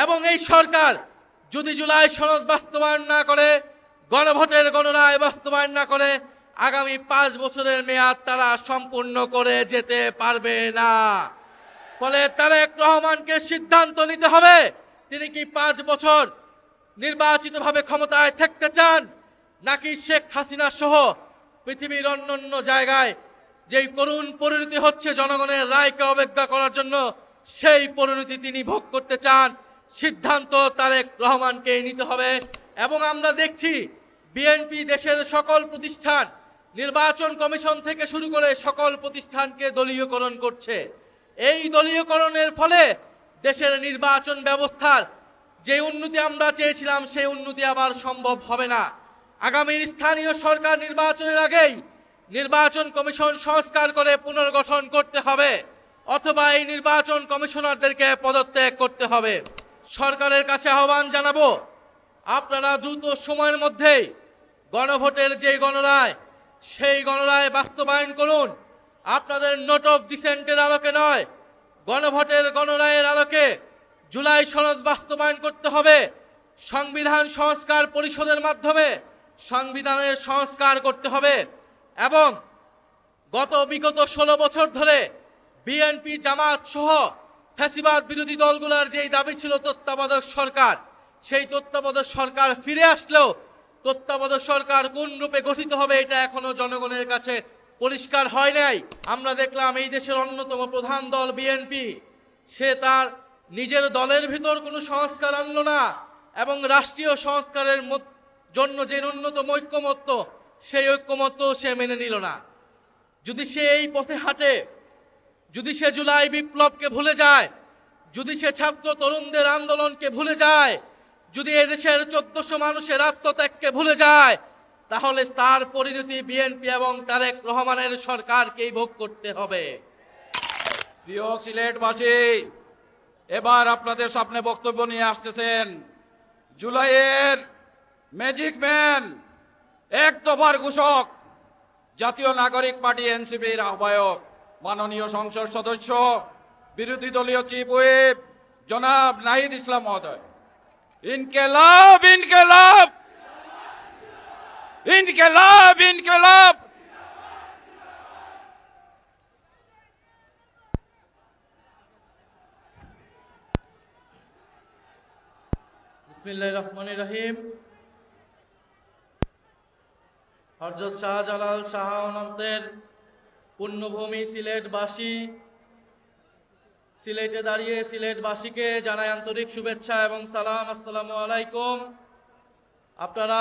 এবং এই সরকার যদি জুলাই সনদ বাস্তবায়ন না করে, গণভোটের গণরায় বাস্তবায়ন না করে, আগামী 5 বছরের মেয়াদ তারা সম্পূর্ণ করে যেতে পারবে না। ফলে তারেক রহমানকে সিদ্ধান্ত নিতে হবে, তিনি কি 5 বছর নির্বাচিতভাবে ক্ষমতায় থাকতে চান, নাকি শেখ হাসিনা সহ পৃথিবীর অন্যান্য জায়গায় যেই করুণ পরিণতি হচ্ছে জনগণের রায়কে অবজ্ঞা করার জন্য, সেই পরিণতি তিনি ভোগ করতে চান। সিদ্ধান্ত তারেক রহমানকে নিতে হবে। এবং আমরা দেখছি বিএনপি দেশের সকল প্রতিষ্ঠান, নির্বাচন কমিশন থেকে শুরু করে সকল প্রতিষ্ঠানকে দলীয়করণ করছে। এই দলীয়করণের ফলে দেশের নির্বাচন ব্যবস্থার যে উন্নতি আমরা চেয়েছিলাম, সেই উন্নতি আবার সম্ভব হবে না। আগামী স্থানীয় সরকার নির্বাচনের আগেই নির্বাচন কমিশন সংস্কার করে পুনর্গঠন করতে হবে, অথবা এই নির্বাচন কমিশনারদেরকে পদত্যাগ করতে হবে। সরকারের কাছে আহ্বান জানাবো, আপনারা দ্রুত সময়ের মধ্যেই গণভোটের যে গণরায়, সেই গণরায় বাস্তবায়ন করুন। আপনাদের নোট অফ ডিসেন্টের আলোকে নয়, গণভোটের গণরায়ের আলোকে জুলাই সনদ বাস্তবায়ন করতে হবে। সংবিধান সংস্কার পরিষদের মাধ্যমে সংবিধানের সংস্কার করতে হবে। এবং বিগত 16 বছর ধরে বিএনপি, জামাত সহ ফ্যাসিবাদ বিরোধী দলগুলোর যেই দাবি ছিল তত্ত্বাবধায়ক সরকার, সেই তত্ত্বাবধায়ক সরকার ফিরে আসলেও তত্ত্বাবধায়ক সরকার কোন রূপে গঠিত হবে এটা এখনো জনগণের কাছে পরিষ্কার হয় নাই। আমরা দেখলাম এই দেশের অন্যতম প্রধান দল বিএনপি, সে তার নিজের দলের ভিতর কোনো সংস্কার আনলো না, এবং রাষ্ট্রীয় সংস্কারের জন্য যে ন্যূনতম ঐক্যমত্য, সেই ঐক্যমত্য সে মেনে নিল না। যদি সে এই পথে হাঁটে, যদি সে জুলাই বিপ্লবকে ভুলে যায়, যদি সে ছাত্র তরুণদের আন্দোলনকে ভুলে যায়, যদি এদেশের 1400 মানুষের আত্মত্যাগকে ভুলে যায়, তাহলে তার পরিণতি বিএনপি এবং তারেক রহমানের সরকারকেই ভোগ করতে হবে। প্রিয় সিলেটবাসী, এবার আপনাদের সামনে বক্তব্য নিয়ে আসতেছেন জুলাইয়ের ম্যাজিক ম্যান, এক দফার ঘোষক, জাতীয় নাগরিক পার্টি এনসিপির আহ্বায়ক, মাননীয় সংসদ সদস্য, বিরোধী দলীয় চিফ হুইপ জনাব নাহিদ ইসলাম মহোদয়। ইনকেলাব ইনকেলাব ইনকেলাব ইনকেলাব। বিসমিল্লাহির রহমানির রহিম। হযরত শাহজালাল শাহ আমানতের পুণ্যভূমি সিলেটবাসী, সিলেটে দাঁড়িয়ে সিলেটবাসীকে জানাই আন্তরিক শুভেচ্ছা এবং সালাম। আসসালামু আলাইকুম। আপনারা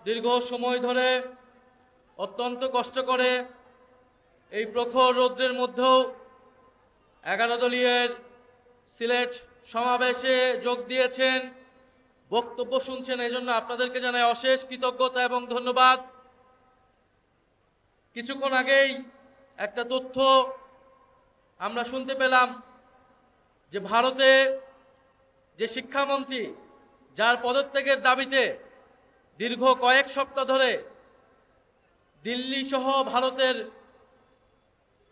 দীর্ঘ সময় ধরে অত্যন্ত কষ্ট করে এই প্রখর রৌদ্রের মধ্যেও 11 দলীয়ের সিলেট সমাবেশে যোগ দিয়েছেন, বক্তব্য শুনছেন, এই জন্য আপনাদেরকে জানাই অশেষ কৃতজ্ঞতা এবং ধন্যবাদ। কিছুক্ষণ আগেই একটা তথ্য আমরা শুনতে পেলাম যে ভারতে যে শিক্ষামন্ত্রী, যার পদত্যাগের দাবিতে দীর্ঘ কয়েক সপ্তাহ ধরে দিল্লি সহ ভারতের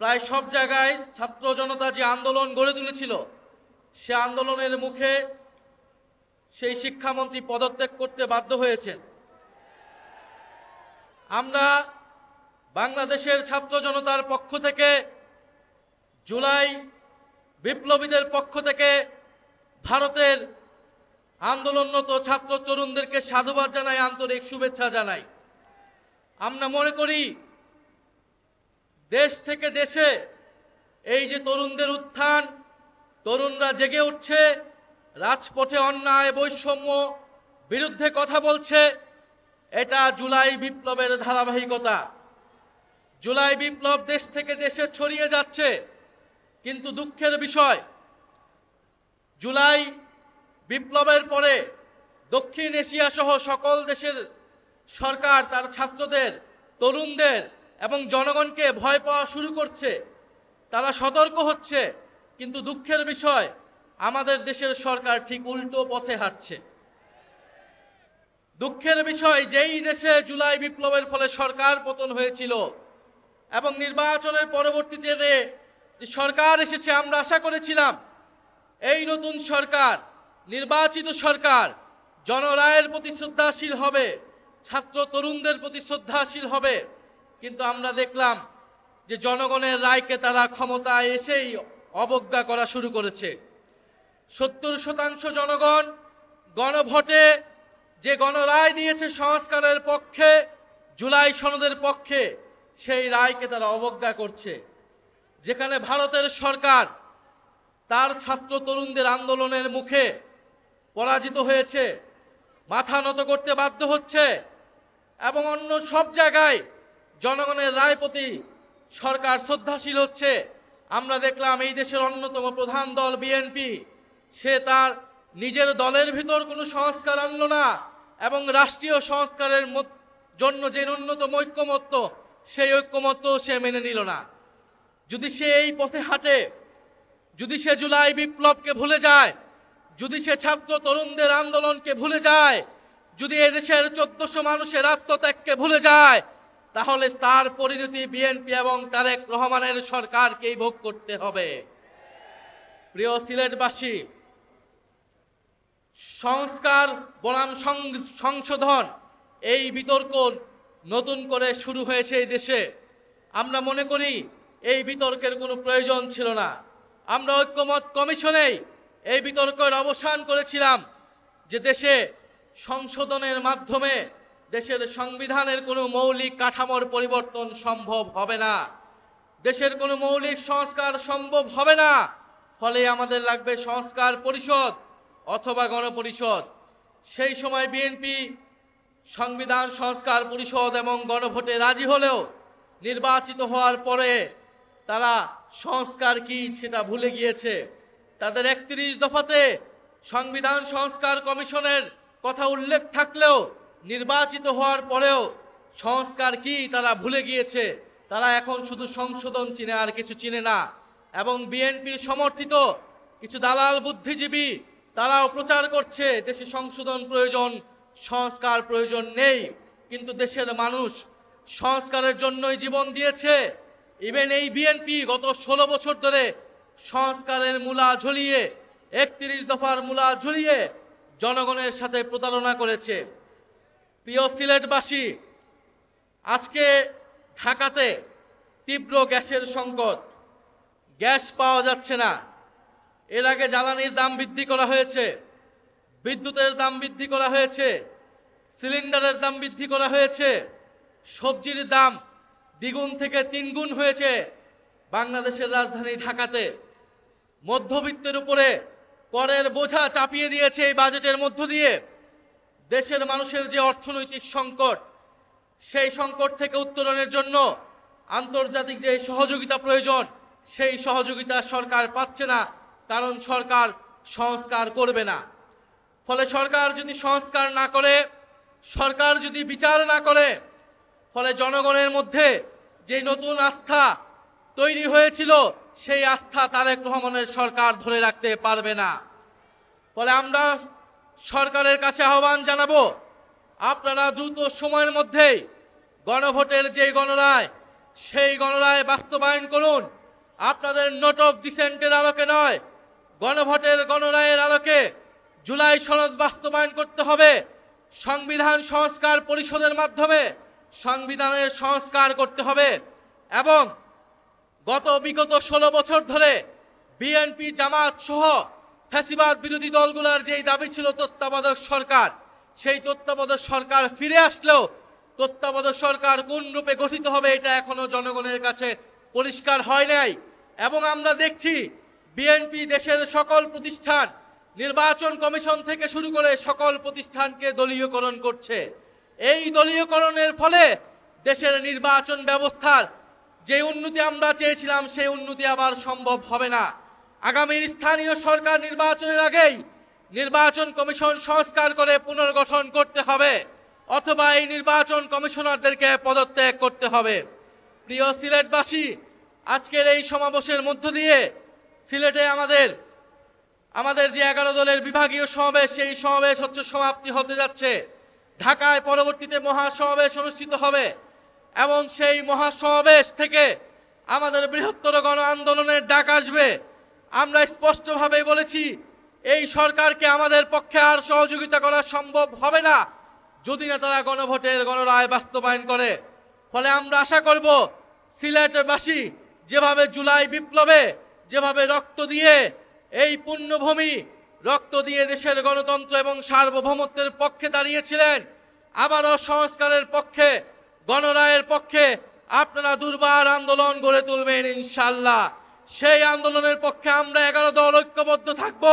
প্রায় সব জায়গায় ছাত্র জনতা যে আন্দোলন গড়ে তুলেছিল, সে আন্দোলনের মুখে সেই শিক্ষামন্ত্রী পদত্যাগ করতে বাধ্য হয়েছেন। আমরা বাংলাদেশের ছাত্র জনতার পক্ষ থেকে, জুলাই বিপ্লবীদের পক্ষ থেকে ভারতের আন্দোলনরত ছাত্র তরুণদেরকে সাধুবাদ জানাই, আন্তরিক শুভেচ্ছা জানাই। আমরা মনে করি দেশ থেকে দেশে এই যে তরুণদের উত্থান, তরুণরা জেগে উঠছে, রাজপথে অন্যায় বৈষম্য বিরুদ্ধে কথা বলছে, এটা জুলাই বিপ্লবের ধারাবাহিকতা। জুলাই বিপ্লব দেশ থেকে দেশে ছড়িয়ে যাচ্ছে, কিন্তু দুঃখের বিষয়, জুলাই বিপ্লবের পরে দক্ষিণ এশিয়া সহ সকল দেশের সরকার তার ছাত্রদের, তরুণদের এবং জনগণকে ভয় পাওয়া শুরু করছে, তারা সতর্ক হচ্ছে। কিন্তু দুঃখের বিষয়, আমাদের দেশের সরকার ঠিক উল্টো পথে হাঁটছে। দুঃখের বিষয়, যেই দেশে জুলাই বিপ্লবের ফলে সরকার পতন হয়েছিল এবং নির্বাচনের পরবর্তীতে যে সরকার এসেছে, আমরা আশা করেছিলাম এই নতুন সরকার নির্বাচিত সরকার জনরায়ের প্রতি শ্রদ্ধাশীল হবে, ছাত্র তরুণদের প্রতি শ্রদ্ধাশীল হবে, কিন্তু আমরা দেখলাম যে জনগণের রায়কে তারা ক্ষমতায় এসেই অবজ্ঞা করা শুরু করেছে। 70% জনগণ গণভোটে যে গণরায় দিয়েছে সংস্কারের পক্ষে, জুলাই সনদের পক্ষে, সেই রায়কে তারা অবজ্ঞা করছে। যেখানে ভারতের সরকার তার ছাত্র তরুণদের আন্দোলনের মুখে পরাজিত হয়েছে, মাথা নত করতে বাধ্য হচ্ছে, এবং অন্য সব জায়গায় জনগণের রায় প্রতি সরকার শ্রদ্ধাশীল হচ্ছে, আমরা দেখলাম এই দেশের অন্যতম প্রধান দল বিএনপি সে তার নিজের দলের ভিতর কোনো সংস্কার আনলো না, এবং রাষ্ট্রীয় সংস্কারের জন্য যে ন্যূনতম ঐক্যমত্য, সেই ঐক্যমত্য সে মেনে নিল না। যদি সে এই পথে হাঁটে, যদি সে জুলাই বিপ্লবকে ভুলে যায়, যদি সে ছাত্র তরুণদের আন্দোলনকে ভুলে যায়, যদি এদেশের 1400 মানুষের আত্মত্যাগকে ভুলে যায়, তাহলে তার পরিণতি বিএনপি এবং তারেক রহমানের সরকারকেই ভোগ করতে হবে। প্রিয় সিলেটবাসী, সংস্কার বনাম সংশোধন এই বিতর্ক নতুন করে শুরু হয়েছে এই দেশে। আমরা মনে করি এই বিতর্কের কোনো প্রয়োজন ছিল না। আমরা ঐক্যমত কমিশনেই এই বিতর্কের অবসান করেছিলাম যে দেশে সংশোধনের মাধ্যমে দেশের সংবিধানের কোনো মৌলিক কাঠামোর পরিবর্তন সম্ভব হবে না, দেশের কোনো মৌলিক সংস্কার সম্ভব হবে না। ফলে আমাদের লাগবে সংস্কার পরিষদ অথবা গণপরিষদ। সেই সময় বিএনপি সংবিধান সংস্কার পরিষদ এবং গণভোটে রাজি হলেও নির্বাচিত হওয়ার পরে তারা সংস্কার কি সেটা ভুলে গিয়েছে। তাদের 31 দফাতে সংবিধান সংস্কার কমিশনের কথা উল্লেখ থাকলেও নির্বাচিত হওয়ার পরেও সংস্কার কি তারা ভুলে গিয়েছে। তারা এখন শুধু সংশোধন চিনে, আর কিছু চিনে না। এবং বিএনপির সমর্থিত কিছু দালাল বুদ্ধিজীবী তারাও প্রচার করছে দেশে সংশোধন প্রয়োজন, সংস্কার প্রয়োজন নেই। কিন্তু দেশের মানুষ সংস্কারের জন্যই জীবন দিয়েছে। ইভেন এই বিএনপি গত 16 বছর ধরে সংস্কারের মূলা ঝুলিয়ে, 31 দফার মূলা ঝুলিয়ে জনগণের সাথে প্রতারণা করেছে। প্রিয় সিলেটবাসী, আজকে ঢাকাতে তীব্র গ্যাসের সংকট, গ্যাস পাওয়া যাচ্ছে না। এর আগে জ্বালানির দাম বৃদ্ধি করা হয়েছে, বিদ্যুতের দাম বৃদ্ধি করা হয়েছে, সিলিন্ডারের দাম বৃদ্ধি করা হয়েছে, সবজির দাম দ্বিগুণ থেকে 3 গুণ হয়েছে বাংলাদেশের রাজধানী ঢাকাতে। মধ্যবিত্তের উপরে করের বোঝা চাপিয়ে দিয়েছে এই বাজেটের মধ্য দিয়ে। দেশের মানুষের যে অর্থনৈতিক সংকট, সেই সংকট থেকে উত্তরণের জন্য আন্তর্জাতিক যে সহযোগিতা প্রয়োজন, সেই সহযোগিতা সরকার পাচ্ছে না, কারণ সরকার সংস্কার করবে না। ফলে সরকার যদি সংস্কার না করে, সরকার যদি বিচার না করে, ফলে জনগণের মধ্যে যে নতুন আস্থা তৈরি হয়েছিল, সেই আস্থা তারেক রহমানের সরকার ধরে রাখতে পারবে না। ফলে আমরা সরকারের কাছে আহ্বান জানাবো, আপনারা দ্রুত সময়ের মধ্যেই গণভোটের যে গণরায়, সেই গণরায় বাস্তবায়ন করুন। আপনাদের নোট অফ ডিসেন্টের আলোকে নয়, গণভোটের গণরায়ের আলোকে জুলাই সনদ বাস্তবায়ন করতে হবে। সংবিধান সংস্কার পরিষদের মাধ্যমে সংবিধানের সংস্কার করতে হবে। এবং বিগত 16 বছর ধরে বিএনপি, জামাত সহ ফ্যাসিবাদ বিরোধী দলগুলোর যেই দাবি ছিল তত্ত্বাবধায়ক সরকার, সেই তত্ত্বাবধায়ক সরকার ফিরে আসলেও তত্ত্বাবধায়ক সরকার কোন রূপে গঠিত হবে এটা এখনো জনগণের কাছে পরিষ্কার হয় নাই। এবং আমরা দেখছি বিএনপি দেশের সকল প্রতিষ্ঠান, নির্বাচন কমিশন থেকে শুরু করে সকল প্রতিষ্ঠানকে দলীয়করণ করছে। এই দলীয়করণের ফলে দেশের নির্বাচন ব্যবস্থার যে উন্নতি আমরা চেয়েছিলাম, সেই উন্নতি আবার সম্ভব হবে না। আগামীর স্থানীয় সরকার নির্বাচনের আগেই নির্বাচন কমিশন সংস্কার করে পুনর্গঠন করতে হবে, অথবা এই নির্বাচন কমিশনারদেরকে পদত্যাগ করতে হবে। প্রিয় সিলেটবাসী, আজকের এই সমাবেশের মধ্য দিয়ে সিলেটে আমাদের যে 11 দলের বিভাগীয় সমাবেশ, সেই সমাবেশ সমাপ্তি হতে যাচ্ছে। ঢাকায় পরবর্তীতে মহাসমাবেশ অনুষ্ঠিত হবে এবং সেই মহাসমাবেশ থেকে আমাদের বৃহত্তর গণ আন্দোলনের ডাক আসবে। আমরা স্পষ্টভাবে বলেছি, এই সরকারকে আমাদের পক্ষে আর সহযোগিতা করা সম্ভব হবে না যদি না তারা গণভোটের গণরায় বাস্তবায়ন করে। ফলে আমরা আশা করব সিলেটবাসী যেভাবে জুলাই বিপ্লবে যেভাবে রক্ত দিয়ে এই পুণ্যভূমি রক্ত দিয়ে দেশের গণতন্ত্র এবং সার্বভৌমত্বের পক্ষে দাঁড়িয়েছিলেন, আবারও সংস্কারের পক্ষে গণরায়ের পক্ষে আপনারা দুর্বার আন্দোলন গড়ে তুলবেন ইনশাআল্লাহ। সেই আন্দোলনের পক্ষে আমরা 11 দল ঐক্যবদ্ধ থাকব।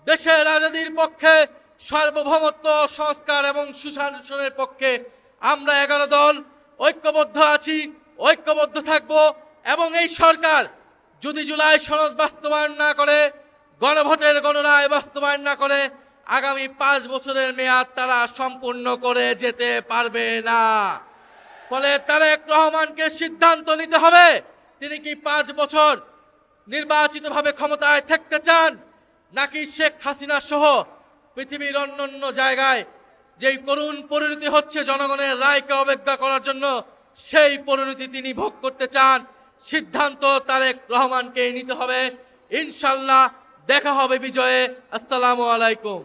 দেশের আজাদির পক্ষে সার্বভৌমত্ব সংস্কার এবং সুশাসনের পক্ষে আমরা 11 দল ঐক্যবদ্ধ আছি, ঐক্যবদ্ধ থাকব। এবং এই সরকার যদি জুলাই সনদ বাস্তবায়ন না করে, গণভোটের গণরায় বাস্তবায়ন না করে, আগামী 5 বছরের মেয়াদ তারা সম্পূর্ণ করে যেতে পারবে না। ফলে তারেক রহমানকে সিদ্ধান্ত নিতে হবে তিনি কি 5 বছর নির্বাচিতভাবে ক্ষমতায় থাকতে চান, নাকি শেখ হাসিনা সহ পৃথিবীর অন্যান্য জায়গায় যেই করুণ পরিণতি হচ্ছে জনগণের রায়কে অবজ্ঞা করার জন্য, সেই পরিণতি তিনি ভোগ করতে চান। সিদ্ধান্ত তারেক রহমানকে নিতে হবে। ইনশাআল্লাহ দেখা হবে বিজয়ে। আসসালামু আলাইকুম।